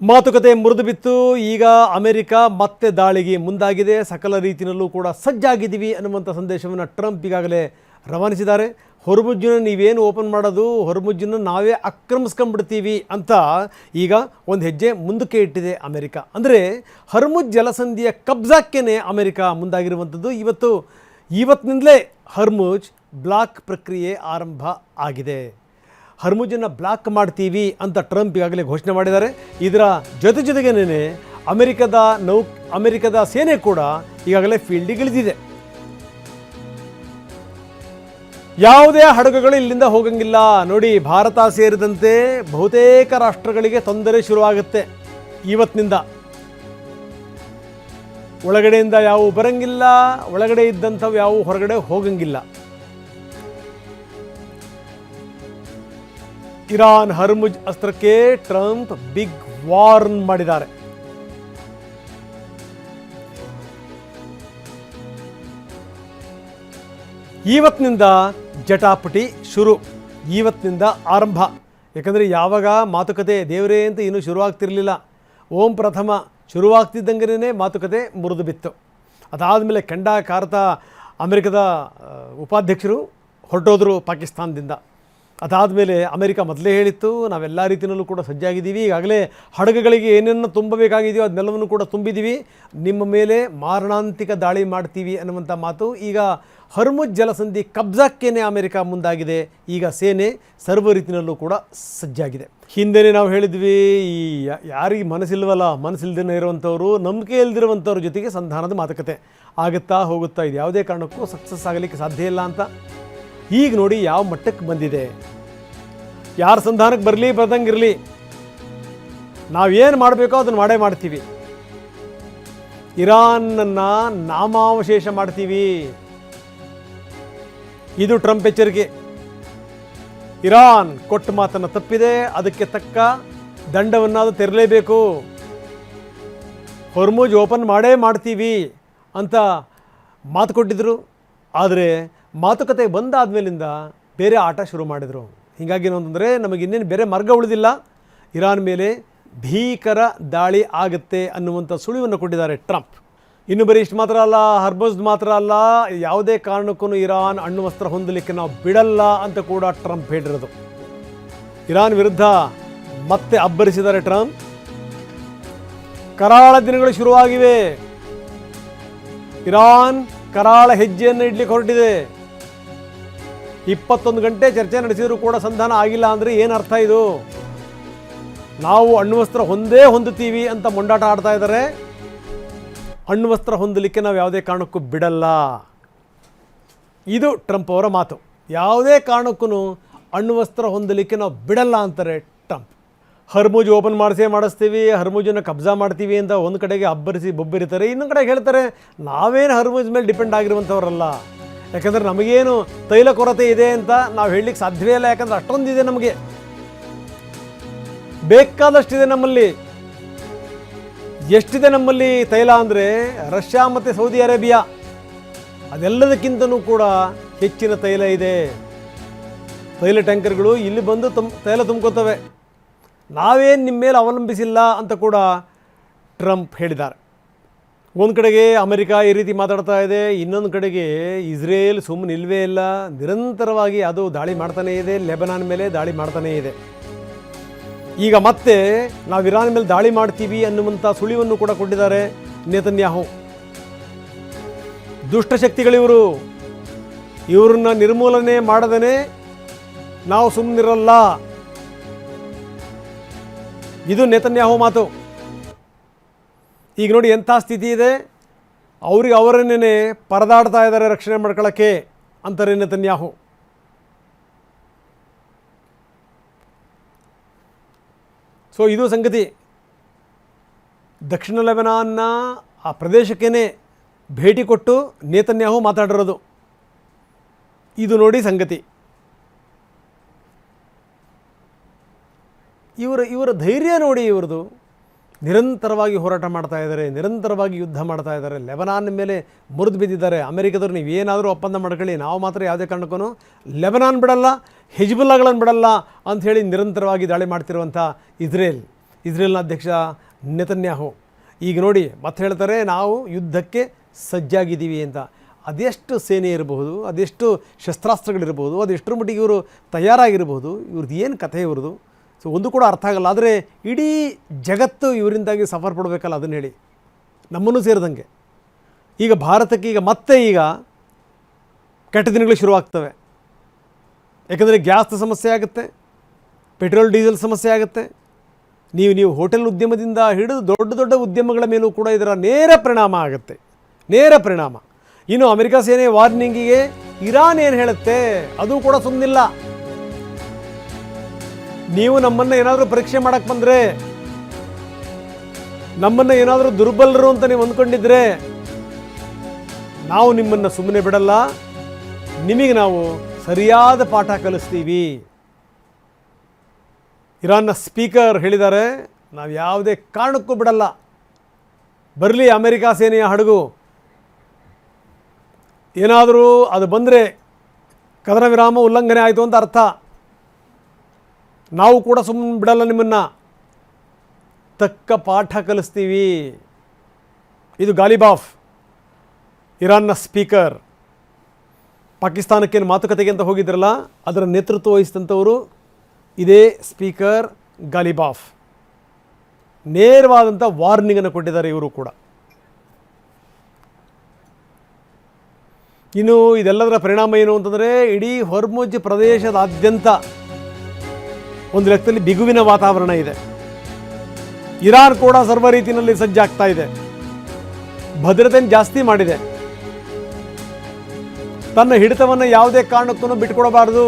ಮಾತುಕತೆ ಮುರಿದು ಬಿತ್ತು. ಈಗ ಅಮೆರಿಕ ಮತ್ತೆ ದಾಳಿಗೆ ಮುಂದಾಗಿದೆ. ಸಕಲ ರೀತಿಯಲ್ಲೂ ಕೂಡ ಸಜ್ಜಾಗಿದ್ದೀವಿ ಅನ್ನುವಂಥ ಸಂದೇಶವನ್ನು ಟ್ರಂಪ್ ಈಗಾಗಲೇ ರವಾನಿಸಿದ್ದಾರೆ. ಹೊರಮುಜ್ಜನ್ನು ನೀವೇನು ಓಪನ್ ಮಾಡೋದು, ಹೊರಮುಜ್ಜನ್ನು ನಾವೇ ಆಕ್ರಮಿಸ್ಕೊಂಡ್ಬಿಡ್ತೀವಿ ಅಂತ ಈಗ ಒಂದು ಹೆಜ್ಜೆ ಮುಂದಕ್ಕೆ ಇಟ್ಟಿದೆ ಅಮೆರಿಕ. ಅಂದರೆ ಹರ್ಮುಜ್ ಜಲಸಂಧಿಯ ಕಬ್ಜಾಕ್ಕೇ ಅಮೆರಿಕ ಮುಂದಾಗಿರುವಂಥದ್ದು. ಇವತ್ತಿನಿಂದಲೇ ಹರ್ಮುಜ್ ಬ್ಲಾಕ್ ಪ್ರಕ್ರಿಯೆ ಆರಂಭ ಆಗಿದೆ. ಹರ್ಮುಜನ್ನು ಬ್ಲಾಕ್ ಮಾಡ್ತೀವಿ ಅಂತ ಟ್ರಂಪ್ ಈಗಾಗಲೇ ಘೋಷಣೆ ಮಾಡಿದ್ದಾರೆ. ಇದರ ಜೊತೆಗೇನೆ ಅಮೆರಿಕದ ಸೇನೆ ಕೂಡ ಈಗಾಗಲೇ ಫೀಲ್ಡಿಗೆ ಇಳಿದಿದೆ. ಯಾವುದೇ ಹಡಗುಗಳು ಇಲ್ಲಿಂದ ಹೋಗಂಗಿಲ್ಲ. ನೋಡಿ, ಭಾರತ ಸೇರಿದಂತೆ ಬಹುತೇಕ ರಾಷ್ಟ್ರಗಳಿಗೆ ತೊಂದರೆ ಶುರುವಾಗುತ್ತೆ ಇವತ್ತಿನಿಂದ. ಒಳಗಡೆಯಿಂದ ಯಾವ ಬರಂಗಿಲ್ಲ, ಒಳಗಡೆ ಇದ್ದಂಥವು ಯಾವ ಹೊರಗಡೆ ಹೋಗಂಗಿಲ್ಲ. ಇರಾನ್ ಹರ್ಮುಜ್ ಅಸ್ತ್ರಕ್ಕೆ ಟ್ರಂಪ್ ಬಿಗ್ ವಾರ್ನ್ ಮಾಡಿದ್ದಾರೆ. ಇವತ್ತಿನಿಂದ ಜಟಾಪಟಿ ಶುರು, ಇವತ್ತಿನಿಂದ ಆರಂಭ. ಯಾಕಂದರೆ ಯಾವಾಗ ಮಾತುಕತೆ ದೇವರೇ ಅಂತ ಇನ್ನೂ ಶುರುವಾಗ್ತಿರಲಿಲ್ಲ. ಓಂ ಪ್ರಥಮ ಶುರುವಾಗ್ತಿದ್ದಂಗೆ ಮಾತುಕತೆ ಮುರಿದು ಬಿತ್ತು. ಅದಾದಮೇಲೆ ಕೆಂಡ ಕಾರ್ತ ಅಮೆರಿಕದ ಉಪಾಧ್ಯಕ್ಷರು ಹೊರಟೋದ್ರು ಪಾಕಿಸ್ತಾನದಿಂದ. ಅದಾದಮೇಲೆ ಅಮೆರಿಕ ಮೊದಲೇ ಹೇಳಿತ್ತು, ನಾವೆಲ್ಲ ರೀತಿಯಲ್ಲೂ ಕೂಡ ಸಜ್ಜಾಗಿದ್ದೀವಿ, ಈಗಾಗಲೇ ಹಡಗುಗಳಿಗೆ ಏನೇನು ತುಂಬಬೇಕಾಗಿದೆಯೋ ಅದನ್ನೆಲ್ಲವನ್ನು ಕೂಡ ತುಂಬಿದ್ದೀವಿ, ನಿಮ್ಮ ಮೇಲೆ ಮಾರಣಾಂತಿಕ ದಾಳಿ ಮಾಡ್ತೀವಿ ಅನ್ನುವಂಥ ಮಾತು. ಈಗ ಹರ್ಮುಜ್ ಜಲಸಂಧಿ ಕಬ್ಜಾಕ್ಕೇನೆ ಅಮೆರಿಕ ಮುಂದಾಗಿದೆ. ಈಗ ಸೇನೆ ಸರ್ವ ರೀತಿಯಲ್ಲೂ ಕೂಡ ಸಜ್ಜಾಗಿದೆ. ಹಿಂದೆಯೇ ನಾವು ಹೇಳಿದ್ವಿ, ಈ ಯಾರಿಗೆ ಮನಸ್ಸಿಲ್ಲದೇ ಇರುವಂಥವ್ರು, ನಂಬಿಕೆ ಇಲ್ಲದಿರುವಂಥವ್ರ ಜೊತೆಗೆ ಸಂಧಾನದ ಮಾತುಕತೆ ಆಗುತ್ತಾ ಹೋಗುತ್ತಾ, ಇದು ಯಾವುದೇ ಕಾರಣಕ್ಕೂ ಸಕ್ಸಸ್ ಆಗಲಿಕ್ಕೆ ಸಾಧ್ಯ ಇಲ್ಲ ಅಂತ. ಈಗ ನೋಡಿ ಯಾವ ಮಟ್ಟಕ್ಕೆ ಬಂದಿದೆ. ಯಾರು ಸಂಧಾನಕ್ಕೆ ಬರ್ದಂಗಿರಲಿ, ನಾವೇನು ಮಾಡಬೇಕೋ ಅದನ್ನು ಮಾಡೇ ಮಾಡ್ತೀವಿ. ಇರಾನನ್ನು ನಾಮಾವಶೇಷ ಮಾಡ್ತೀವಿ. ಇದು ಟ್ರಂಪ್ ಎಚ್ಚರಿಕೆ. ಇರಾನ್ ಕೊಟ್ಟ ಮಾತನ್ನು ತಪ್ಪಿದೆ, ಅದಕ್ಕೆ ತಕ್ಕ ದಂಡವನ್ನು ಅದು ತೆರಲೇಬೇಕು. ಹೊರ್ಮುಜ್ ಓಪನ್ ಮಾಡೇ ಮಾಡ್ತೀವಿ ಅಂತ ಮಾತು ಕೊಟ್ಟಿದ್ದರು. ಆದರೆ ಮಾತುಕತೆ ಬಂದಾದ್ಮೇಲಿಂದ ಬೇರೆ ಆಟ ಶುರು ಮಾಡಿದರು. ಹೀಗಾಗಿ ಏನಂತಂದರೆ ನಮಗೆ ಇನ್ನೇನು ಬೇರೆ ಮಾರ್ಗ ಉಳಿದಿಲ್ಲ, ಇರಾನ್ ಮೇಲೆ ಭೀಕರ ದಾಳಿ ಆಗುತ್ತೆ ಅನ್ನುವಂಥ ಸುಳಿವನ್ನು ಕೊಟ್ಟಿದ್ದಾರೆ ಟ್ರಂಪ್. ಇನ್ನು ಬರೀ ಇಷ್ಟು ಮಾತ್ರ ಅಲ್ಲ, ಹರ್ಮುಜ್ ಮಾತ್ರ ಅಲ್ಲ, ಯಾವುದೇ ಕಾರಣಕ್ಕೂ ಇರಾನ್ ಅಣ್ವಸ್ತ್ರ ಹೊಂದಲಿಕ್ಕೆ ನಾವು ಬಿಡಲ್ಲ ಅಂತ ಕೂಡ ಟ್ರಂಪ್ ಹೇಳಿರೋದು. ಇರಾನ್ ವಿರುದ್ಧ ಮತ್ತೆ ಅಬ್ಬರಿಸಿದ್ದಾರೆ ಟ್ರಂಪ್. ಕರಾಳ ದಿನಗಳು ಶುರುವಾಗಿವೆ. ಇರಾನ್ ಕರಾಳ ಹೆಜ್ಜೆಯನ್ನು ಇಡ್ಲಿಕ್ಕೆ ಹೊರಟಿದೆ. 21 ಗಂಟೆ ಚರ್ಚೆ ನಡೆಸಿದರೂ ಕೂಡ ಸಂಧಾನ ಆಗಿಲ್ಲ ಅಂದರೆ ಏನು ಅರ್ಥ ಇದು? ನಾವು ಅಣ್ವಸ್ತ್ರ ಹೊಂದುತ್ತೀವಿ ಅಂತ ಮೊಂಡಾಟ ಆಡ್ತಾ ಇದ್ದಾರೆ. ಅಣ್ವಸ್ತ್ರ ಹೊಂದಲಿಕ್ಕೆ ನಾವು ಯಾವುದೇ ಕಾರಣಕ್ಕೂ ಬಿಡಲ್ಲ. ಇದು ಟ್ರಂಪ್ ಅವರ ಮಾತು. ಯಾವುದೇ ಕಾರಣಕ್ಕೂ ಅಣ್ವಸ್ತ್ರ ಹೊಂದಲಿಕ್ಕೆ ನಾವು ಬಿಡಲ್ಲ ಅಂತಾರೆ ಟ್ರಂಪ್. ಹರ್ಮುಜ್ ಓಪನ್ ಮಾಡಿಸ್ತೀವಿ, ಹರ್ಮುಜನ್ನು ಕಬ್ಜಾ ಮಾಡ್ತೀವಿ ಅಂತ ಒಂದು ಕಡೆಗೆ ಅಬ್ಬರಿಸಿ ಬೊಬ್ಬರಿತಾರೆ, ಇನ್ನೊಂದು ಕಡೆಗೆ ಹೇಳ್ತಾರೆ ನಾವೇನು ಹರ್ಮುಜ್ ಮೇಲೆ ಡಿಪೆಂಡ್ ಆಗಿರುವಂಥವ್ರಲ್ಲ, ಯಾಕಂದರೆ ನಮಗೇನು ತೈಲ ಕೊರತೆ ಇದೆ ಅಂತ ನಾವು ಹೇಳಲಿಕ್ಕೆ ಸಾಧ್ಯವೇ ಇಲ್ಲ. ಯಾಕಂದರೆ ಅಷ್ಟೊಂದಿದೆ, ನಮಗೆ ಬೇಕಾದಷ್ಟಿದೆ. ನಮ್ಮಲ್ಲಿ ಎಷ್ಟಿದೆ ನಮ್ಮಲ್ಲಿ ತೈಲ ಅಂದರೆ ರಷ್ಯಾ ಮತ್ತು ಸೌದಿ ಅರೇಬಿಯಾ, ಅದೆಲ್ಲದಕ್ಕಿಂತಲೂ ಕೂಡ ಹೆಚ್ಚಿನ ತೈಲ ಇದೆ. ತೈಲ ಟ್ಯಾಂಕರ್ಗಳು ಇಲ್ಲಿ ಬಂದು ತೈಲ ತುಂಬ್ಕೋತವೆ. ನಾವೇನು ನಿಮ್ಮ ಮೇಲೆ ಅವಲಂಬಿಸಿಲ್ಲ ಅಂತ ಕೂಡ ಟ್ರಂಪ್ ಹೇಳಿದ್ದಾರೆ. ಒಂದು ಕಡೆಗೆ ಅಮೆರಿಕ ಈ ರೀತಿ ಮಾತಾಡ್ತಾ ಇದೆ, ಇನ್ನೊಂದು ಕಡೆಗೆ ಇಸ್ರೇಲ್ ಸುಮ್ಮನೆ ನಿಲ್ಲವೇ ಇಲ್ಲ, ನಿರಂತರವಾಗಿ ಅದು ದಾಳಿ ಮಾಡ್ತಾನೇ ಇದೆ, ಲೆಬನಾನ್ ಮೇಲೆ ದಾಳಿ ಮಾಡ್ತಾನೇ ಇದೆ. ಈಗ ಮತ್ತೆ ನಾವು ಇರಾನ್ ಮೇಲೆ ದಾಳಿ ಮಾಡ್ತೀವಿ ಅನ್ನುವಂಥ ಸುಳಿವನ್ನು ಕೂಡ ಕೊಟ್ಟಿದ್ದಾರೆ ನೇತನ್ಯಾಹು. ದುಷ್ಟಶಕ್ತಿಗಳಿವರು, ಇವ್ರನ್ನ ನಿರ್ಮೂಲನೆ ಮಾಡದೇ ನಾವು ಸುಮ್ಮನಿರಲ್ಲ. ಇದು ನೇತನ್ಯಾಹು ಮಾತು. ಈಗ ನೋಡಿ ಎಂಥ ಸ್ಥಿತಿ ಇದೆ, ಅವರನ್ನೇ ಪರದಾಡ್ತಾ ಇದ್ದಾರೆ ರಕ್ಷಣೆ ಮಾಡ್ಕೊಳ್ಳೋಕ್ಕೆ ಅಂತಾರೆ ನೇತನ್ಯಾಹು. ಸೊ ಇದು ಸಂಗತಿ. ದಕ್ಷಿಣ ಲೆಬನಾನ್ನ ಆ ಪ್ರದೇಶಕ್ಕೇ ಭೇಟಿ ಕೊಟ್ಟು ನೇತನ್ಯಾಹು ಮಾತಾಡಿರೋದು. ಇದು ನೋಡಿ ಸಂಗತಿ. ಇವರ ಧೈರ್ಯ ನೋಡಿ, ಇವ್ರದ್ದು ನಿರಂತರವಾಗಿ ಹೋರಾಟ ಮಾಡ್ತಾ ಇದ್ದಾರೆ, ನಿರಂತರವಾಗಿ ಯುದ್ಧ ಮಾಡ್ತಾ ಇದ್ದಾರೆ, ಲೆಬನಾನ್ ಮೇಲೆ ಮುರಿದು ಬಿದ್ದಿದ್ದಾರೆ. ಅಮೆರಿಕದವ್ರು ನೀವೇನಾದರೂ ಒಪ್ಪಂದ ಮಾಡ್ಕೊಳ್ಳಿ, ನಾವು ಮಾತ್ರ ಯಾವುದೇ ಕಾರಣಕ್ಕೂ ಲೆಬನಾನ್ ಬಿಡಲ್ಲ, ಹಿಜ್ಬುಲ್ಲಾಗಳನ್ನು ಬಿಡಲ್ಲ ಅಂಥೇಳಿ ನಿರಂತರವಾಗಿ ದಾಳಿ ಮಾಡ್ತಿರುವಂಥ ಇಸ್ರೇಲ್ ಇಸ್ರೇಲ್ನ ಅಧ್ಯಕ್ಷ ನೆತನ್ಯಾಹು. ಈಗ ನೋಡಿ ಮತ್ತೆ ಹೇಳ್ತಾರೆ ನಾವು ಯುದ್ಧಕ್ಕೆ ಸಜ್ಜಾಗಿದ್ದೀವಿ ಅಂತ. ಅದೆಷ್ಟು ಸೇನೆ ಇರಬಹುದು, ಅದೆಷ್ಟು ಶಸ್ತ್ರಾಸ್ತ್ರಗಳಿರ್ಬೋದು, ಅದೆಷ್ಟರ ಮಟ್ಟಿಗೆ ಇವರು ತಯಾರಾಗಿರ್ಬೋದು, ಇವ್ರದ್ದು ಏನು ಕಥೆ ಇವ್ರದ್ದು. ಸೊ ಒಂದು ಕೂಡ ಅರ್ಥ ಆಗಲ್ಲ. ಆದರೆ ಇಡೀ ಜಗತ್ತು ಇವರಿಂದಾಗಿ ಸಫರ್ ಪಡಬೇಕಲ್ಲ, ಅದನ್ನು ಹೇಳಿ ನಮ್ಮನ್ನು ಸೇರಿದಂಗೆ. ಈಗ ಭಾರತಕ್ಕೆ ಮತ್ತೆ ಕೆಟ್ಟ ದಿನಗಳು ಶುರುವಾಗ್ತವೆ. ಯಾಕಂದರೆ ಗ್ಯಾಸ್ದ ಸಮಸ್ಯೆ ಆಗುತ್ತೆ, ಪೆಟ್ರೋಲ್ ಡೀಸೆಲ್ ಸಮಸ್ಯೆ ಆಗುತ್ತೆ. ನೀವು ಹೋಟೆಲ್ ಉದ್ಯಮದಿಂದ ಹಿಡಿದು ದೊಡ್ಡ ದೊಡ್ಡ ಉದ್ಯಮಗಳ ಮೇಲೂ ಕೂಡ ಇದರ ನೇರ ಪರಿಣಾಮ ಆಗುತ್ತೆ, ನೇರ ಪರಿಣಾಮ. ಇನ್ನು ಅಮೆರಿಕ ಸೇನೆ ವಾರ್ನಿಂಗಿಗೆ ಇರಾನ್ ಏನು ಹೇಳುತ್ತೆ ಅದು ಕೂಡ ಸುಮ್ಮನಿಲ್ಲ. ನೀವು ನಮ್ಮನ್ನು ಏನಾದರೂ ಪರೀಕ್ಷೆ ಮಾಡಕ್ಕೆ ಬಂದರೆ, ನಮ್ಮನ್ನು ಏನಾದರೂ ದುರ್ಬಲರು ಅಂತ ನೀವು ಅಂದ್ಕೊಂಡಿದ್ರೆ ನಾವು ನಿಮ್ಮನ್ನು ಸುಮ್ಮನೆ ಬಿಡಲ್ಲ, ನಿಮಗೆ ನಾವು ಸರಿಯಾದ ಪಾಠ ಕಲಿಸ್ತೀವಿ. ಇರಾನ್ನ ಸ್ಪೀಕರ್ ಹೇಳಿದ್ದಾರೆ, ನಾವು ಯಾವುದೇ ಕಾರಣಕ್ಕೂ ಬಿಡಲ್ಲ, ಬರಲಿ ಅಮೆರಿಕ ಸೇನೆಯ ಹಡಗು, ಏನಾದರೂ ಅದು ಬಂದರೆ ಕದನ ವಿರಾಮ ಉಲ್ಲಂಘನೆ ಆಯಿತು ಅಂತ ಅರ್ಥ, ನಾವು ಕೂಡ ಸುಮ್ಮನೆ ಬಿಡಲ್ಲ, ನಿಮ್ಮನ್ನು ತಕ್ಕ ಪಾಠ ಕಲಿಸ್ತೀವಿ. ಇದು ಗಾಲಿಬಾಫ್, ಇರಾನ್ನ ಸ್ಪೀಕರ್. ಪಾಕಿಸ್ತಾನಕ್ಕೇನು ಮಾತುಕತೆಗೆ ಅಂತ ಹೋಗಿದ್ರಲ್ಲ, ಅದರ ನೇತೃತ್ವ ವಹಿಸಿದಂಥವರು ಇದೇ ಸ್ಪೀಕರ್ ಗಾಲಿಬಾಫ್. ನೇರವಾದಂಥ ವಾರ್ನಿಂಗನ್ನು ಕೊಟ್ಟಿದ್ದಾರೆ ಇವರು ಕೂಡ. ಇನ್ನು ಇದೆಲ್ಲದರ ಪರಿಣಾಮ ಏನು ಅಂತಂದರೆ, ಇಡೀ ಹೊರ್ಮುಜ್ ಪ್ರದೇಶದಾದ್ಯಂತ ಒಂದು ಲೆಕ್ಕದಲ್ಲಿ ಬಿಗುವಿನ ವಾತಾವರಣ ಇದೆ. ಇರಾನ್ ಕೂಡ ಸರ್ವ ರೀತಿಯಲ್ಲಿ ಸಜ್ಜಾಗ್ತಾ ಇದೆ, ಭದ್ರತೆಯನ್ನು ಜಾಸ್ತಿ ಮಾಡಿದೆ. ತನ್ನ ಹಿಡಿತವನ್ನು ಯಾವುದೇ ಕಾರಣಕ್ಕೂ ಬಿಟ್ಟುಕೊಡಬಾರ್ದು.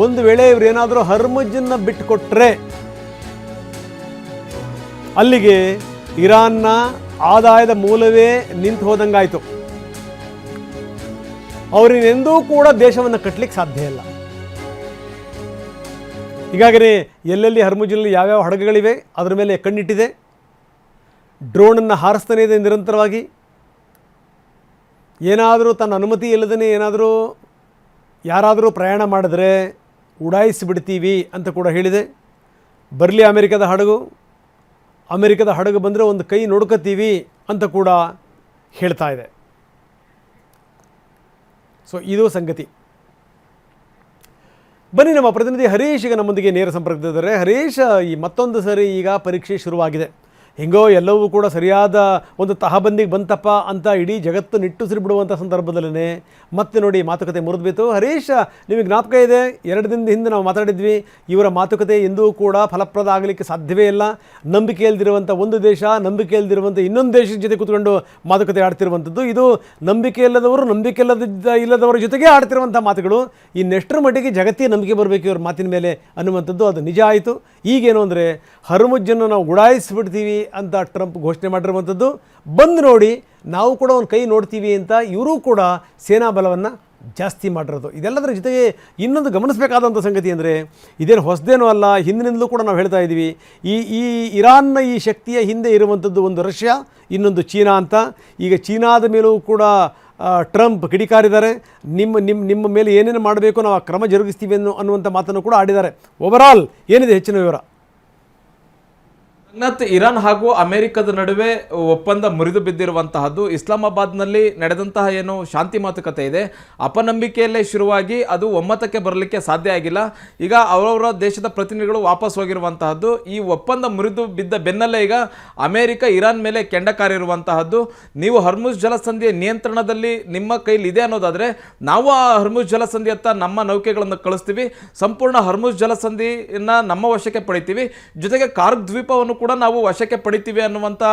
ಒಂದು ವೇಳೆ ಇವರೇನಾದರೂ ಹರ್ಮುಜನ್ನು ಬಿಟ್ಟುಕೊಟ್ರೆ ಅಲ್ಲಿಗೆ ಇರಾನ್ನ ಆದಾಯದ ಮೂಲವೇ ನಿಂತು ಹೋದಂಗಾಯಿತು. ಅವರಿನೆಂದೂ ಕೂಡ ದೇಶವನ್ನು ಕಟ್ಟಲಿಕ್ಕೆ ಸಾಧ್ಯ ಇಲ್ಲ. ಹೀಗಾಗಿ ಎಲ್ಲೆಲ್ಲಿ ಹರ್ಮುಜ್ನಲ್ಲಿ ಯಾವ್ಯಾವ ಹಡಗುಗಳಿವೆ ಅದರ ಮೇಲೆ ಕಣ್ಣಿಟ್ಟಿದೆ. ಡ್ರೋನನ್ನು ಹಾರಿಸ್ತಾನೆ ಇದೆ ನಿರಂತರವಾಗಿ. ಏನಾದರೂ ತನ್ನ ಅನುಮತಿ ಇಲ್ಲದೇ ಏನಾದರೂ ಯಾರಾದರೂ ಪ್ರಯಾಣ ಮಾಡಿದ್ರೆ ಉಡಾಯಿಸಿಬಿಡ್ತೀವಿ ಅಂತ ಕೂಡ ಹೇಳಿದೆ. ಬರಲಿ ಅಮೆರಿಕದ ಹಡಗು, ಅಮೆರಿಕದ ಹಡಗು ಬಂದರೆ ಒಂದು ಕೈ ನೋಡ್ಕೋತೀವಿ ಅಂತ ಕೂಡ ಹೇಳ್ತಾ ಇದೆ. ಸೊ ಇದು ಸಂಗತಿ. ಬನ್ನಿ, ನಮ್ಮ ಪ್ರತಿನಿಧಿ ಹರೀಶ್ ಈಗ ನಮ್ಮೊಂದಿಗೆ ನೇರ ಸಂಪರ್ಕದಿದ್ದಾರೆ. ಹರೀಶ್, ಈ ಮತ್ತೊಂದು ಸರಿ ಈಗ ಪರೀಕ್ಷೆ ಶುರುವಾಗಿದೆ. ಹೆಂಗೋ ಎಲ್ಲವೂ ಕೂಡ ಸರಿಯಾದ ಒಂದು ತಹಬಂದಿಗೆ ಬಂತಪ್ಪ ಅಂತ ಇಡೀ ಜಗತ್ತು ನಿಟ್ಟುಸಿರು ಬಿಡುವಂಥ ಸಂದರ್ಭದಲ್ಲೇ ಮತ್ತೆ ನೋಡಿ ಮಾತುಕತೆ ಮುರಿದ್ಬಿತ್ತು. ಹರೀಶ್, ನಿಮಗೆ ಜ್ಞಾಪಕ ಇದೆ, 2 ದಿನದ ಹಿಂದೆ ನಾವು ಮಾತಾಡಿದ್ವಿ, ಇವರ ಮಾತುಕತೆ ಎಂದೂ ಕೂಡ ಫಲಪ್ರದ ಆಗಲಿಕ್ಕೆ ಸಾಧ್ಯವೇ ಇಲ್ಲ. ನಂಬಿಕೆ ಇಲ್ಲದಿರುವಂಥ ಒಂದು ದೇಶ, ನಂಬಿಕೆ ಇಲ್ಲದಿರುವಂಥ ಇನ್ನೊಂದು ದೇಶದ ಜೊತೆ ಕೂತ್ಕೊಂಡು ಮಾತುಕತೆ ಆಡ್ತಿರುವಂಥದ್ದು. ಇದು ನಂಬಿಕೆ ಇಲ್ಲದವರ ಜೊತೆಗೆ ಆಡ್ತಿರುವಂಥ ಮಾತುಗಳು. ಇನ್ನೆಷ್ಟರ ಮಟ್ಟಿಗೆ ಜಗತ್ತಿಗೆ ನಂಬಿಕೆ ಬರಬೇಕು ಇವ್ರ ಮಾತಿನ ಮೇಲೆ ಅನ್ನುವಂಥದ್ದು ಅದು ನಿಜ ಆಯಿತು. ಈಗೇನು ಅಂದರೆ ಹರ್ಮುಜ್ಜನ್ನು ನಾವು ಉಡಾಯಿಸಿಬಿಡ್ತೀವಿ ಅಂತ ಟ್ರಂಪ್ ಘೋಷಣೆ ಮಾಡಿರುವಂಥದ್ದು. ಬಂದು ನೋಡಿ, ನಾವು ಕೂಡ ಒಂದು ಕೈ ನೋಡ್ತೀವಿ ಅಂತ ಇವರು ಕೂಡ ಸೇನಾ ಬಲವನ್ನು ಜಾಸ್ತಿ ಮಾಡಿರೋದು. ಇದೆಲ್ಲದರ ಜೊತೆಗೆ ಇನ್ನೊಂದು ಗಮನಿಸಬೇಕಾದಂಥ ಸಂಗತಿ ಅಂದರೆ, ಇದೇನು ಹೊಸದೇನೂ ಅಲ್ಲ, ಹಿಂದಿನಿಂದಲೂ ಕೂಡ ನಾವು ಹೇಳ್ತಾ ಇದ್ದೀವಿ, ಈ ಇರಾನ್ನ ಈ ಶಕ್ತಿಯ ಹಿಂದೆ ಇರುವಂಥದ್ದು ಒಂದು ರಷ್ಯಾ, ಇನ್ನೊಂದು ಚೀನಾ ಅಂತ. ಈಗ ಚೀನಾದ ಮೇಲೂ ಕೂಡ ಟ್ರಂಪ್ ಕಿಡಿಕಾರಿದ್ದಾರೆ. ನಿಮ್ಮ ಮೇಲೆ ಏನೇನು ಮಾಡಬೇಕು ನಾವು ಆ ಕ್ರಮ ಜರುಗಿಸ್ತೀವಿ ಅನ್ನುವಂಥ ಮಾತನ್ನು ಕೂಡ ಆಡಿದ್ದಾರೆ. ಓವರಾಲ್ ಏನಿದೆ ಹೆಚ್ಚಿನ ವಿವರ? ಇರಾನ್ ಹಾಗೂ ಅಮೆರಿಕದ ನಡುವೆ ಒಪ್ಪಂದ ಮುರಿದು ಬಿದ್ದಿರುವಂತಹದ್ದು. ಇಸ್ಲಾಮಾಬಾದ್ನಲ್ಲಿ ನಡೆದಂತಹ ಏನು ಶಾಂತಿ ಮಾತುಕತೆ ಇದೆ, ಅಪನಂಬಿಕೆಯಲ್ಲೇ ಶುರುವಾಗಿ ಅದು ಒಮ್ಮತಕ್ಕೆ ಬರಲಿಕ್ಕೆ ಸಾಧ್ಯ ಆಗಿಲ್ಲ. ಈಗ ಅವರವರ ದೇಶದ ಪ್ರತಿನಿಧಿಗಳು ವಾಪಸ್ ಹೋಗಿರುವಂತಹದ್ದು. ಈ ಒಪ್ಪಂದ ಮುರಿದು ಬಿದ್ದ ಬೆನ್ನಲ್ಲೇ ಈಗ ಅಮೆರಿಕ ಇರಾನ್ ಮೇಲೆ ಕೆಂಡ ಕಾರಿರುವಂತಹದ್ದು. ನೀವು ಹರ್ಮುಜ್ ಜಲಸಂಧಿಯ ನಿಯಂತ್ರಣದಲ್ಲಿ ನಿಮ್ಮ ಕೈಲಿ ಇದೆ ಅನ್ನೋದಾದ್ರೆ ನಾವು ಆ ಹರ್ಮುಜ್ ಜಲಸಂಧಿಯತ್ತ ನಮ್ಮ ನೌಕೆಗಳನ್ನು ಕಳಿಸ್ತೀವಿ, ಸಂಪೂರ್ಣ ಹರ್ಮುಜ್ ಜಲಸಂಧಿಯನ್ನ ನಮ್ಮ ವಶಕ್ಕೆ ಪಡಿತೀವಿ, ಜೊತೆಗೆ ಕಾರ್ಗ್ ದ್ವೀಪವನ್ನು ಕೂಡ ನಾವು ವಶಕ್ಕೆ ಪಡಿತೀವಿ ಅನ್ನುವಂಥ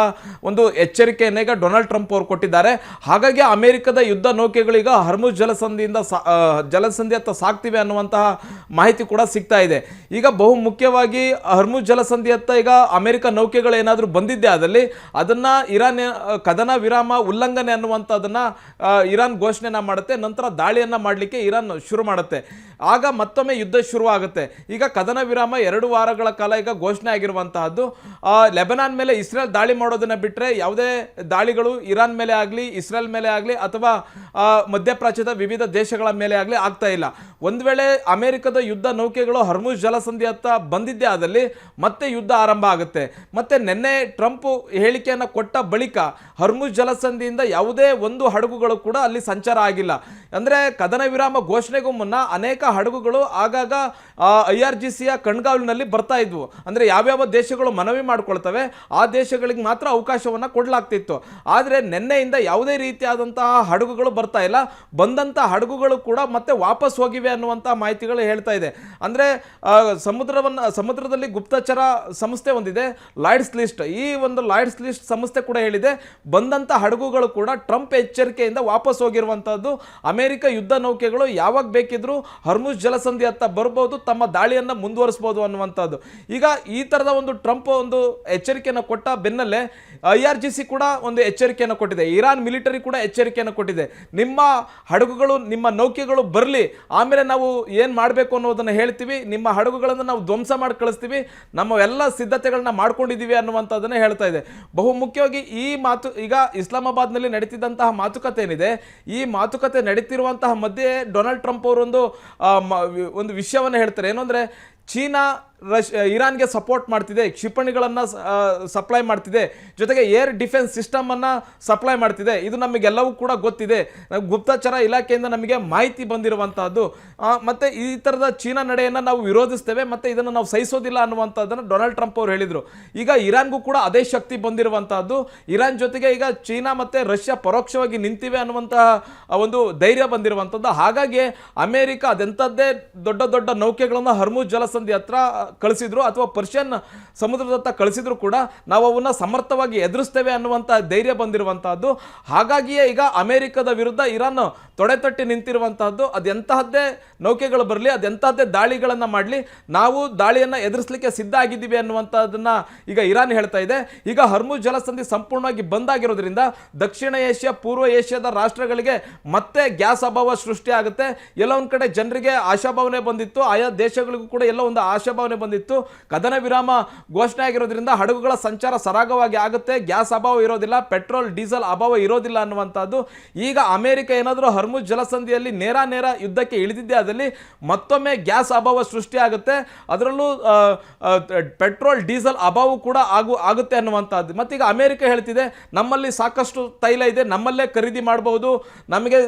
ಒಂದು ಎಚ್ಚರಿಕೆಯನ್ನು ಈಗ ಡೊನಾಲ್ಡ್ ಟ್ರಂಪ್ ಅವರು ಕೊಟ್ಟಿದ್ದಾರೆ. ಹಾಗಾಗಿ ಅಮೆರಿಕದ ಯುದ್ಧ ನೌಕೆಗಳೀಗ ಹರ್ಮುಜ್ ಜಲಸಂಧಿಯತ್ತ ಸಾಕ್ತಿವೆ ಅನ್ನುವಂತಹ ಮಾಹಿತಿ ಕೂಡ ಸಿಗ್ತಾ ಇದೆ. ಈಗ ಬಹು ಮುಖ್ಯವಾಗಿ ಹರ್ಮುಜ್ ಜಲಸಂಧಿಯತ್ತ ಈಗ ಅಮೆರಿಕ ನೌಕೆಗಳು ಏನಾದರೂ ಬಂದಿದ್ದೆ ಆದಲ್ಲಿ ಅದನ್ನ ಇರಾನ್ ಕದನ ವಿರಾಮ ಉಲ್ಲಂಘನೆ ಅನ್ನುವಂಥದ್ದನ್ನ ಇರಾನ್ ಘೋಷಣೆನ ಮಾಡುತ್ತೆ. ನಂತರ ದಾಳಿಯನ್ನ ಮಾಡಲಿಕ್ಕೆ ಇರಾನ್ ಶುರು ಮಾಡುತ್ತೆ. ಆಗ ಮತ್ತೊಮ್ಮೆ ಯುದ್ಧ ಶುರುವಾಗುತ್ತೆ. ಈಗ ಕದನ ವಿರಾಮ 2 ವಾರಗಳ ಕಾಲ ಈಗ ಘೋಷಣೆ ಆಗಿರುವಂತಹದ್ದು. ಲೆಬನಾನ್ ಮೇಲೆ ಇಸ್ರೇಲ್ ದಾಳಿ ಮಾಡೋದನ್ನ ಬಿಟ್ಟರೆ ಯಾವುದೇ ದಾಳಿಗಳು ಇರಾನ್ ಮೇಲೆ ಆಗಲಿ, ಇಸ್ರೇಲ್ ಮೇಲೆ ಆಗಲಿ, ಅಥವಾ ಮಧ್ಯಪ್ರಾಚ್ಯದ ವಿವಿಧ ದೇಶಗಳ ಮೇಲೆ ಆಗಲಿ ಆಗ್ತಾ ಇಲ್ಲ. ಒಂದು ವೇಳೆ ಅಮೆರಿಕದ ಯುದ್ಧ ನೌಕೆಗಳು ಹರ್ಮುಜ್ ಜಲಸಂಧಿ ಹತ್ತ ಬಂದಿದ್ದೇ ಆದಲ್ಲಿ ಮತ್ತೆ ಯುದ್ಧ ಆರಂಭ ಆಗುತ್ತೆ. ಮತ್ತೆ ನಿನ್ನೆ ಟ್ರಂಪ್ ಹೇಳಿಕೆಯನ್ನು ಕೊಟ್ಟ ಬಳಿಕ ಹರ್ಮುಜ್ ಜಲಸಂಧಿಯಿಂದ ಯಾವುದೇ ಒಂದು ಹಡಗುಗಳು ಕೂಡ ಅಲ್ಲಿ ಸಂಚಾರ ಆಗಿಲ್ಲ. ಅಂದರೆ ಕದನ ವಿರಾಮ ಘೋಷಣೆಗೂ ಮುನ್ನ ಅನೇಕ ಹಡಗುಗಳು ಆಗಾಗ IRGCಯ ಕಣ್ಗಾವಲಿನಲ್ಲಿ ಬರ್ತಾ ಇದ್ವು. ಅಂದರೆ ಯಾವ್ಯಾವ ದೇಶಗಳು ಮನವಿ ಮಾಡ್ಕೊಳ್ತವೆ ಆ ದೇಶಗಳಿಗೆ ಮಾತ್ರ ಅವಕಾಶವನ್ನು ಕೊಡಲಾಗ್ತಿತ್ತು. ಆದರೆ ನಿನ್ನೆಯಿಂದ ಯಾವುದೇ ರೀತಿಯಾದಂತಹ ಹಡಗುಗಳು ಬರ್ತಾ ಇಲ್ಲ. ಬಂದಂಥ ಹಡಗುಗಳು ಕೂಡ ಮತ್ತೆ ವಾಪಸ್ ಹೋಗಿವೆ ಅನ್ನುವಂಥ ಮಾಹಿತಿಗಳು ಹೇಳ್ತಾ ಇದೆ. ಅಂದರೆ ಸಮುದ್ರದಲ್ಲಿ ಗುಪ್ತಚರ ಸಂಸ್ಥೆ ಒಂದಿದೆ, ಲಾಯ್ಡ್ಸ್ ಲಿಸ್ಟ್. ಈ ಒಂದು ಲಾಯ್ಡ್ಸ್ ಲಿಸ್ಟ್ ಸಂಸ್ಥೆ ಕೂಡ ಹೇಳಿದೆ ಬಂದಂಥ ಹಡಗುಗಳು ಕೂಡ ಟ್ರಂಪ್ ಎಚ್ಚರಿಕೆಯಿಂದ ವಾಪಸ್ ಹೋಗಿರುವಂಥದ್ದು. ಅಮೆರಿಕ ಯುದ್ಧ ನೌಕೆಗಳು ಯಾವಾಗ ಬೇಕಿದ್ರೂ ಹರ್ಮುಜ್ ಜಲಸಂಧಿ ಹತ್ತ ಬರ್ಬೋದು, ತಮ್ಮ ದಾಳಿಯನ್ನು ಮುಂದುವರಿಸಬಹುದು ಅನ್ನುವಂಥದ್ದು. ಈಗ ಈ ಥರದ ಒಂದು ಟ್ರಂಪ್ ಒಂದು ಎಚ್ಚರಿಕೆಯನ್ನು ಕೊಟ್ಟ ಬೆನ್ನಲ್ಲೇ IRGC ಕೂಡ ಒಂದು ಎಚ್ಚರಿಕೆಯನ್ನು ಕೊಟ್ಟಿದೆ. ಇರಾನ್ ಮಿಲಿಟರಿ ಕೂಡ ಎಚ್ಚರಿಕೆಯನ್ನು ಕೊಟ್ಟಿದೆ. ನಿಮ್ಮ ಹಡಗುಗಳು, ನಿಮ್ಮ ನೌಕೆಗಳು ಬರಲಿ, ಆಮೇಲೆ ನಾವು ಏನು ಮಾಡಬೇಕು ಅನ್ನೋದನ್ನು ಹೇಳ್ತೀವಿ, ನಿಮ್ಮ ಹಡಗುಗಳನ್ನು ನಾವು ಧ್ವಂಸ ಮಾಡಿ ಕಳಿಸ್ತೀವಿ, ನಮ್ಮ ಎಲ್ಲ ಸಿದ್ಧತೆಗಳನ್ನ ಮಾಡ್ಕೊಂಡಿದ್ದೀವಿ ಅನ್ನುವಂಥದ್ದನ್ನು ಹೇಳ್ತಾ ಇದೆ. ಬಹುಮುಖ್ಯವಾಗಿ ಈ ಮಾತು ಈಗ ಇಸ್ಲಾಮಾಬಾದ್ನಲ್ಲಿ ನಡೀತಿದ್ದಂತಹ ಮಾತುಕತೆ ಏನಿದೆ, ಈ ಮಾತುಕತೆ ನಡೀತಿರುವಂತಹ ಮಧ್ಯೆ ಡೊನಾಲ್ಡ್ ಟ್ರಂಪ್ ಅವರು ಒಂದು ವಿಷಯವನ್ನು ಹೇಳ್ತಾರೆ. ಏನು ಅಂದರೆ, ಚೀನಾ ಇರಾನ್ಗೆ ಸಪೋರ್ಟ್ ಮಾಡ್ತಿದೆ, ಕ್ಷಿಪಣಿಗಳನ್ನು ಸಪ್ಲೈ ಮಾಡ್ತಿದೆ, ಜೊತೆಗೆ ಏರ್ ಡಿಫೆನ್ಸ್ ಸಿಸ್ಟಮನ್ನು ಸಪ್ಲೈ ಮಾಡ್ತಿದೆ. ಇದು ನಮಗೆಲ್ಲವೂ ಕೂಡ ಗೊತ್ತಿದೆ, ಗುಪ್ತಚರ ಇಲಾಖೆಯಿಂದ ನಮಗೆ ಮಾಹಿತಿ ಬಂದಿರುವಂತಹದ್ದು. ಮತ್ತು ಈ ಥರದ ಚೀನಾ ನಡೆಯನ್ನು ನಾವು ವಿರೋಧಿಸ್ತೇವೆ ಮತ್ತು ಇದನ್ನು ನಾವು ಸಹಿಸೋದಿಲ್ಲ ಅನ್ನುವಂಥದ್ದನ್ನು ಡೊನಾಲ್ಡ್ ಟ್ರಂಪ್ ಅವರು ಹೇಳಿದರು. ಈಗ ಇರಾನ್ಗೂ ಕೂಡ ಅದೇ ಶಕ್ತಿ ಬಂದಿರುವಂತಹದ್ದು. ಇರಾನ್ ಜೊತೆಗೆ ಈಗ ಚೀನಾ ಮತ್ತು ರಷ್ಯಾ ಪರೋಕ್ಷವಾಗಿ ನಿಂತಿವೆ ಅನ್ನುವಂತಹ ಒಂದು ಧೈರ್ಯ ಬಂದಿರುವಂಥದ್ದು. ಹಾಗಾಗಿ ಅಮೆರಿಕ ಅದೆಂಥದ್ದೇ ದೊಡ್ಡ ದೊಡ್ಡ ನೌಕೆಗಳನ್ನು ಹರ್ಮುಜ್ ಜಲಸಂಧಿ ಹತ್ರ ಕಳಿಸಿದ್ರು ಅಥವಾ ಪರ್ಷಿಯನ್ ಸಮುದ್ರದತ್ತ ಕಳಿಸಿದ್ರು ಕೂಡ ನಾವು ಅವನ್ನ ಸಮರ್ಥವಾಗಿ ಎದುರಿಸ್ತೇವೆ ಅನ್ನುವಂಥ ಧೈರ್ಯ ಬಂದಿರುವಂತಹದ್ದು. ಹಾಗಾಗಿಯೇ ಈಗ ಅಮೆರಿಕದ ವಿರುದ್ಧ ಇರಾನ್ ತೊಡೆತಟ್ಟಿ ನಿಂತಿರುವಂತಹದ್ದು. ಅದೆಂತಹದ್ದೇ ನೌಕೆಗಳು ಬರಲಿ, ಅದೆಂತಹದ್ದೇ ದಾಳಿಗಳನ್ನು ಮಾಡಲಿ, ನಾವು ದಾಳಿಯನ್ನು ಎದುರಿಸಲಿಕ್ಕೆ ಸಿದ್ಧ ಆಗಿದ್ದೀವಿ ಅನ್ನುವಂಥದ್ದನ್ನ ಈಗ ಇರಾನ್ ಹೇಳ್ತಾ ಇದೆ. ಈಗ ಹರ್ಮುಜ್ ಜಲಸಂಧಿ ಸಂಪೂರ್ಣವಾಗಿ ಬಂದಾಗಿರೋದ್ರಿಂದ ದಕ್ಷಿಣ ಏಷ್ಯಾ, ಪೂರ್ವ ಏಷ್ಯಾದ ರಾಷ್ಟ್ರಗಳಿಗೆ ಮತ್ತೆ ಗ್ಯಾಸ್ ಅಭಾವ ಸೃಷ್ಟಿ ಆಗುತ್ತೆ. ಎಲ್ಲ ಒಂದು ಕಡೆ ಜನರಿಗೆ ಆಶಾಭಾವನೆ ಬಂದಿತ್ತು, ಆಯಾ ದೇಶಗಳಿಗೂ ಕೂಡ ಎಲ್ಲ ಒಂದು ಆಶಾಭಾವನೆ ಬಂದಿತ್ತು. ಕದನ ವಿರಾಮ ಘೋಷಣೆ ಆಗಿರೋದ್ರಿಂದ ಹಡಗುಗಳ ಸಂಚಾರ ಸರಾಗವಾಗಿ ಆಗುತ್ತೆ, ಗ್ಯಾಸ್ ಅಭಾವ ಇರೋದಿಲ್ಲ, ಪೆಟ್ರೋಲ್ ಡೀಸೆಲ್ ಅಭಾವ ಇರೋದಿಲ್ಲ ಅನ್ನುವಂಥದ್ದು. ಈಗ ಅಮೆರಿಕ ಏನಾದರೂ ಹರ್ಮುಜ್ ಜಲಸಂಧಿಯಲ್ಲಿ ನೇರ ಯುದ್ಧಕ್ಕೆ ಇಳಿದಿದ್ದೇ ಆದಲ್ಲಿ ಮತ್ತೊಮ್ಮೆ ಗ್ಯಾಸ್ ಅಭಾವ ಸೃಷ್ಟಿ ಆಗುತ್ತೆ, ಅದರಲ್ಲೂ ಪೆಟ್ರೋಲ್ ಡೀಸೆಲ್ ಅಭಾವ ಕೂಡ ಆಗುತ್ತೆ ಅನ್ನುವಂಥದ್ದು. ಮತ್ತೀಗ ಅಮೆರಿಕ ಹೇಳ್ತಿದೆ ನಮ್ಮಲ್ಲಿ ಸಾಕಷ್ಟು ತೈಲ ಇದೆ, ನಮ್ಮಲ್ಲೇ ಖರೀದಿ ಮಾಡಬಹುದು, ನಮಗೆ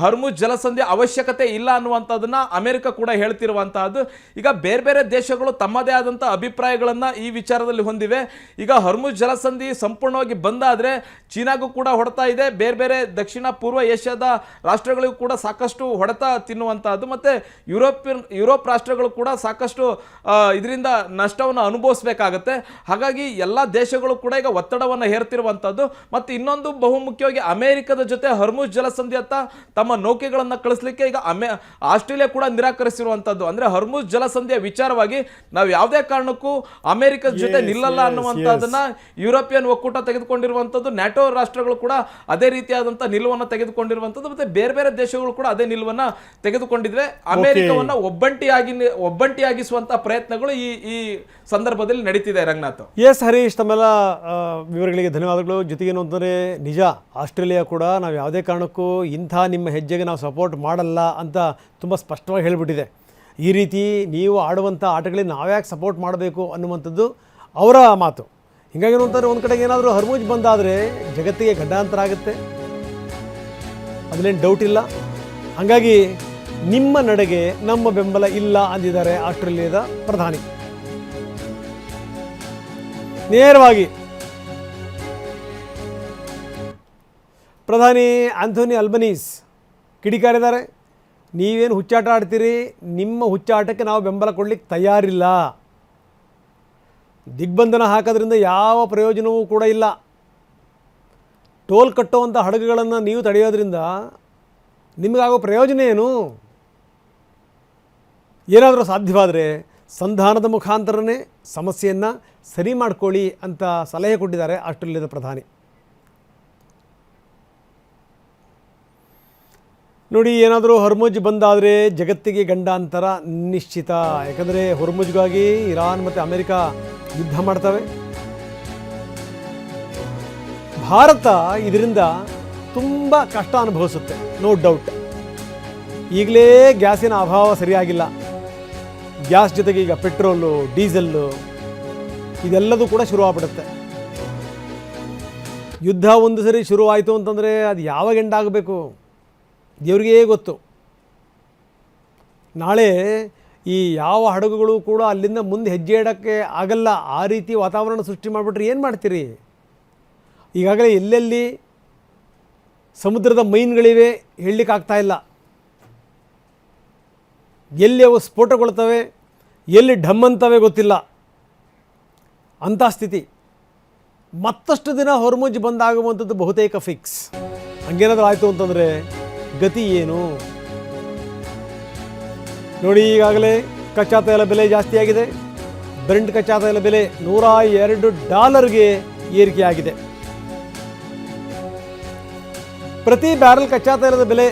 ಹರ್ಮುಜ್ ಜಲಸಂಧಿ ಅವಶ್ಯಕತೆ ಇಲ್ಲ ಅನ್ನುವಂಥದ್ದನ್ನ ಅಮೆರಿಕ ಕೂಡ ಹೇಳ್ತಿರುವಂತಹದ್ದು. ಈಗ ಬೇರೆ ಬೇರೆ ದೇಶಗಳು ತಮ್ಮದೇ ಆದಂಥ ಅಭಿಪ್ರಾಯಗಳನ್ನು ಈ ವಿಚಾರದಲ್ಲಿ ಹೊಂದಿವೆ. ಈಗ ಹರ್ಮುಜ್ ಜಲಸಂಧಿ ಸಂಪೂರ್ಣವಾಗಿ ಬಂದಾದರೆ ಚೀನಾಗೂ ಕೂಡ ಹೊಡೆತ ಇದೆ, ಬೇರೆ ಬೇರೆ ದಕ್ಷಿಣ ಪೂರ್ವ ಏಷ್ಯಾದ ರಾಷ್ಟ್ರಗಳಿಗೂ ಕೂಡ ಸಾಕಷ್ಟು ಹೊಡೆತ ತಿನ್ನುವಂತಹದ್ದು, ಮತ್ತು ಯುರೋಪ್ ರಾಷ್ಟ್ರಗಳು ಕೂಡ ಸಾಕಷ್ಟು ಇದರಿಂದ ನಷ್ಟವನ್ನು ಅನುಭವಿಸಬೇಕಾಗತ್ತೆ. ಹಾಗಾಗಿ ಎಲ್ಲ ದೇಶಗಳು ಕೂಡ ಈಗ ಒತ್ತಡವನ್ನು ಹೇರ್ತಿರುವಂಥದ್ದು. ಮತ್ತು ಇನ್ನೊಂದು ಬಹುಮುಖ್ಯವಾಗಿ ಅಮೆರಿಕದ ಜೊತೆ ಹರ್ಮುಜ್ ಜಲಸಂಧಿ ಹತ್ತ ತಮ್ಮ ನೌಕೆಗಳನ್ನು ಕಳಿಸಲಿಕ್ಕೆ ಈಗ ಆಸ್ಟ್ರೇಲಿಯಾ ಕೂಡ ನಿರಾಕರಿಸಿರುವಂಥದ್ದು. ಅಂದರೆ ಹರ್ಮುಜ್ ಜಲಸಂಧಿಯ ವಿಚಾರವಾಗಿ ನಾವು ಯಾವುದೇ ಕಾರಣಕ್ಕೂ ಅಮೆರಿಕದ ಜೊತೆ ನಿಲ್ಲಲ್ಲ ಅನ್ನುವಂಥದ್ದನ್ನ ಯುರೋಪಿಯನ್ ಒಕ್ಕೂಟ ತೆಗೆದುಕೊಂಡಿರುವಂಥದ್ದು. ನ್ಯಾಟೋ ರಾಷ್ಟ್ರಗಳು ಕೂಡ ಅದೇ ರೀತಿಯಾದಂಥ ನಿಲುವನ್ನು ತೆಗೆದುಕೊಂಡಿರುವಂಥದ್ದು, ಮತ್ತೆ ಬೇರೆ ಬೇರೆ ದೇಶಗಳು ಕೂಡ ಅದೇ ನಿಲುವನ್ನು ತೆಗೆದುಕೊಂಡಿದ್ರೆ ಅಮೆರಿಕವನ್ನ ಒಬ್ಬಂಟಿಯಾಗಿಸುವಂತಹ ಪ್ರಯತ್ನಗಳು ಈ ಸಂದರ್ಭದಲ್ಲಿ ನಡೀತಿದೆ. ರಂಗನಾಥ್. ಎಸ್ ಹರೀಶ್, ತಮ್ಮೆಲ್ಲ ವಿವರಗಳಿಗೆ ಧನ್ಯವಾದಗಳು. ಜೊತೆಗೇನು ಅಂತಂದರೆ ನಿಜ, ಆಸ್ಟ್ರೇಲಿಯಾ ಕೂಡ ನಾವು ಯಾವುದೇ ಕಾರಣಕ್ಕೂ ಇಂಥ ನಿಮ್ಮ ಹೆಜ್ಜೆಗೆ ನಾವು ಸಪೋರ್ಟ್ ಮಾಡಲ್ಲ ಅಂತ ತುಂಬ ಸ್ಪಷ್ಟವಾಗಿ ಹೇಳಿಬಿಟ್ಟಿದೆ. ಈ ರೀತಿ ನೀವು ಆಡುವಂಥ ಆಟಗಳಿಗೆ ನಾವ್ಯಾಕೆ ಸಪೋರ್ಟ್ ಮಾಡಬೇಕು ಅನ್ನುವಂಥದ್ದು ಅವರ ಮಾತು. ಹೀಗಾಗಿ ಅಂತಂದರೆ ಒಂದು ಕಡೆಗೆ ಏನಾದರೂ ಹರ್ಮುಜ್ ಬಂದಾದರೆ ಜಗತ್ತಿಗೆ ಗಡ್ಡಾಂತರ ಆಗುತ್ತೆ, ಅದನ್ನೇನು ಡೌಟ್ ಇಲ್ಲ. ಹಾಗಾಗಿ ನಿಮ್ಮ ನಡೆಗೆ ನಮ್ಮ ಬೆಂಬಲ ಇಲ್ಲ ಅಂದಿದ್ದಾರೆ ಆಸ್ಟ್ರೇಲಿಯಾದ ಪ್ರಧಾನಿ. ನೇರವಾಗಿ ಪ್ರಧಾನಿ ಆಂಥೋನಿ ಅಲ್ಬನೀಸ್ ಕಿಡಿಕಾರಿದ್ದಾರೆ. ನೀವೇನು ಹುಚ್ಚಾಟ ಆಡ್ತೀರಿ, ನಿಮ್ಮ ಹುಚ್ಚಾಟಕ್ಕೆ ನಾವು ಬೆಂಬಲ ಕೊಡಲಿಕ್ಕೆ ತಯಾರಿಲ್ಲ. ದಿಗ್ಬಂಧನ ಹಾಕೋದ್ರಿಂದ ಯಾವ ಪ್ರಯೋಜನವೂ ಕೂಡ ಇಲ್ಲ. ಟೋಲ್ ಕಟ್ಟುವಂಥ ಹಡಗುಗಳನ್ನು ನೀವು ತಡೆಯೋದ್ರಿಂದ ನಿಮಗಾಗೋ ಪ್ರಯೋಜನ ಏನು? ಏನಾದರೂ ಸಾಧ್ಯವಾದರೆ ಸಂಧಾನದ ಮುಖಾಂತರನೇ ಸಮಸ್ಯೆಯನ್ನು ಸರಿ ಮಾಡ್ಕೊಳ್ಳಿ ಅಂತ ಸಲಹೆ ಕೊಟ್ಟಿದ್ದಾರೆ ಆಸ್ಟ್ರೇಲಿಯಾದ ಪ್ರಧಾನಿ. ನೋಡಿ, ಏನಾದರೂ ಹೊರ್ಮುಜ್ ಬಂದಾದರೆ ಜಗತ್ತಿಗೆ ಗಂಡಾಂತರ ನಿಶ್ಚಿತ. ಯಾಕಂದರೆ ಹೊರ್ಮುಜ್ಗಾಗಿ ಇರಾನ್ ಮತ್ತು ಅಮೆರಿಕ ಯುದ್ಧ ಮಾಡ್ತವೆ. ಭಾರತ ಇದರಿಂದ ತುಂಬ ಕಷ್ಟ ಅನುಭವಿಸುತ್ತೆ, ನೋ ಡೌಟ್. ಈಗಲೇ ಗ್ಯಾಸಿನ ಅಭಾವ ಸರಿಯಾಗಿಲ್ಲ. ಗ್ಯಾಸ್ ಜೊತೆಗೆ ಈಗ ಪೆಟ್ರೋಲು, ಡೀಸೆಲ್ಲು ಇದೆಲ್ಲದೂ ಕೂಡ ಶುರುವಾಗ್ಬಿಡುತ್ತೆ. ಯುದ್ಧ ಒಂದು ಸರಿ ಶುರುವಾಯಿತು ಅಂತಂದರೆ ಅದು ಯಾವಾಗ ಎಂಡಾಗಬೇಕು ದೇವ್ರಿಗೇ ಗೊತ್ತು. ನಾಳೆ ಈ ಯಾವ ಹಡಗುಗಳು ಕೂಡ ಅಲ್ಲಿಂದ ಮುಂದೆ ಹೆಜ್ಜೆ ಇಡೋಕ್ಕೆ ಆಗಲ್ಲ. ಆ ರೀತಿ ವಾತಾವರಣ ಸೃಷ್ಟಿ ಮಾಡಿಬಿಟ್ರೆ ಏನು ಮಾಡ್ತೀರಿ? ಈಗಾಗಲೇ ಎಲ್ಲೆಲ್ಲಿ ಸಮುದ್ರದ ಮೈನ್ಗಳಿವೆ ಹೇಳಲಿಕ್ಕಾಗ್ತಾ ಇಲ್ಲ. ಎಲ್ಲಿ ಅವು ಸ್ಫೋಟಗೊಳ್ತವೆ, ಎಲ್ಲಿ ಢಮ್ಮಂತವೆ ಗೊತ್ತಿಲ್ಲ. ಅಂಥ ಸ್ಥಿತಿ. ಮತ್ತಷ್ಟು ದಿನ ಹೊರ್ಮುಜ್ ಬಂದಾಗುವಂಥದ್ದು ಬಹುತೇಕ ಫಿಕ್ಸ್. ಹಂಗೇನಾದರೂ ಆಯಿತು ಅಂತಂದರೆ ಗತಿ ಏನು ನೋಡಿ. ಈಗಾಗಲೇ ಕಚ್ಚಾ ತೈಲ ಬೆಲೆ ಜಾಸ್ತಿಯಾಗಿದೆ. ಬ್ರೆಂಟ್ ಕಚ್ಚಾ ತೈಲ ಬೆಲೆ $102ಗೆ ಏರಿಕೆಯಾಗಿದೆ. ಪ್ರತಿ ಬ್ಯಾರಲ್ ಕಚ್ಚಾ ತೈಲದ ಬೆಲೆ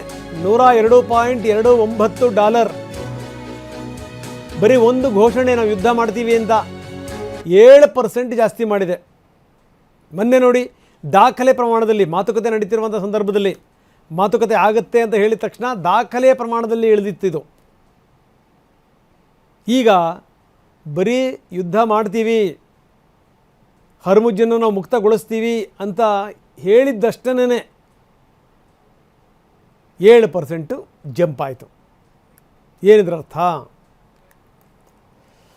$102.29. ಬರೀ ಒಂದು ಘೋಷಣೆ, ನಾವು ಯುದ್ಧ ಮಾಡ್ತೀವಿ ಅಂತ 7% ಜಾಸ್ತಿ ಮಾಡಿದೆ. ಮೊನ್ನೆ ನೋಡಿ, ದಾಖಲೆ ಪ್ರಮಾಣದಲ್ಲಿ ಮಾತುಕತೆ ನಡೀತಿರುವಂಥ ಸಂದರ್ಭದಲ್ಲಿ ಮಾತುಕತೆ ಆಗುತ್ತೆ ಅಂತ ಹೇಳಿದ ತಕ್ಷಣ ದಾಖಲೆಯ ಪ್ರಮಾಣದಲ್ಲಿ ಇಳಿದಿತ್ತಿದು. ಈಗ ಬರೀ ಯುದ್ಧ ಮಾಡ್ತೀವಿ, ಹೊರ್ಮುಜ್ಜನ್ನು ನಾವು ಮುಕ್ತಗೊಳಿಸ್ತೀವಿ ಅಂತ ಹೇಳಿದ್ದಷ್ಟೇ 7% ಜಂಪ್ ಆಯಿತು. ಏನಿದ್ರ ಅರ್ಥ?